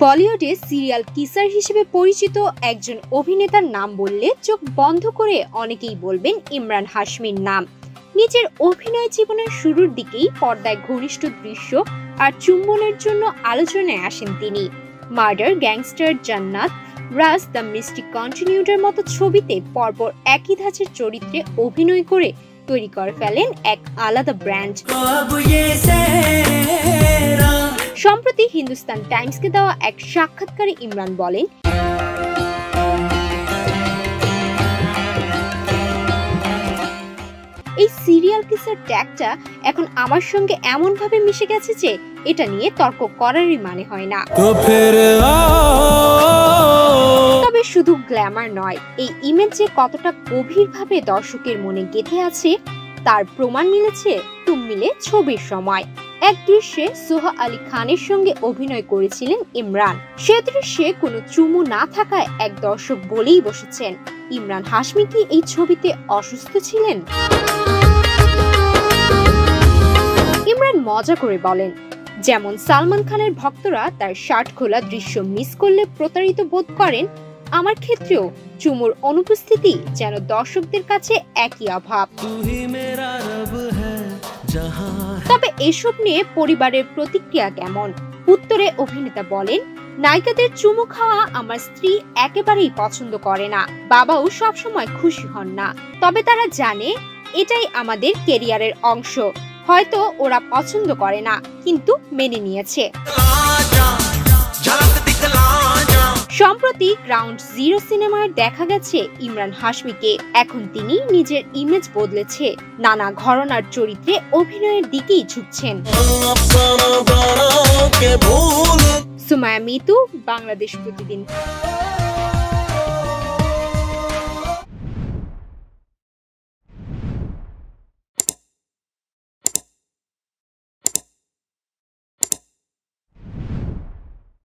বলিউডে সিরিয়াল কিসার হিসেবে পরিচিত একজন অভিনেতার নাম বললে চোখ বন্ধ করে অনেকেই বলবেন ইমরান হাশমির নাম। নিজের অভিনয় জীবনের শুরুর দিকেই পর্দায় ঘনিষ্ঠ দৃশ্য আর চুম্বনের জন্য আলোচনায় আসেন তিনি। মার্ডার, গ্যাংস্টার, জান্নাত, রাজ, দ্য মিস্টিক কন্টিনিউডের মতো ছবিতে পরপর একই ধাঁচের চরিত্রে অভিনয় করে তৈরি করে ফেলেন এক আলাদা ব্র্যান্ড। সম্প্রতি হিন্দুস্তান টাইমসকে দেওয়া এক সাক্ষাৎকারে ইমরান বলেন, এই সিরিয়াল কিসার ট্যাগটা এখন আমার সঙ্গে এমন ভাবে মিশে গেছে যে এটা নিয়ে তর্ক করারই মানে হয় না। তবে শুধু গ্ল্যামার নয়, এই ইমেজ যে কতটা গভীরভাবে দর্শকের মনে গেঁথে আছে তার প্রমাণ মিলেছে তুম মিলে ছবির সময়। এক দৃশ্যে সোহা আলী খানের সঙ্গে অভিনয় করেছিলেন ইমরান। সে দৃশ্যে কোনো চুমু না থাকায় এক দর্শক বলেই বসেছেন, ইমরান হাশমি কি এই ছবিতে অসুস্থ ছিলেন? ইমরান মজা করে বলেন, যেমন সালমান খানের ভক্তরা তার শার্ট খোলা দৃশ্য মিস করলে প্রতারিত বোধ করেন, আমার ক্ষেত্রেও চুমুর অনুপস্থিতি যেন দর্শকদের কাছে একই অভাব। তবে এসব নিয়ে পরিবারের প্রতিক্রিয়া কেমন? উত্তরে অভিনেতা বলেন, নায়িকাদের চুমু খাওয়া আমার স্ত্রী একেবারেই পছন্দ করে না, বাবাও সবসময় খুশি হন না। তবে তারা জানে এটাই আমাদের ক্যারিয়ারের অংশ, হয়তো ওরা পছন্দ করে না কিন্তু মেনে নিয়েছে। সম্প্রতি গ্রাউন্ড জিরো সিনেমায় দেখা গেছে ইমরান হাশমিকে। এখন তিনি নিজের ইমেজ বদলেছে, নানা ঘরানার চরিত্রে অভিনয়ের দিকেই ঝুঁকছেন। সুমায়া মিতু, বাংলাদেশ প্রতিদিন।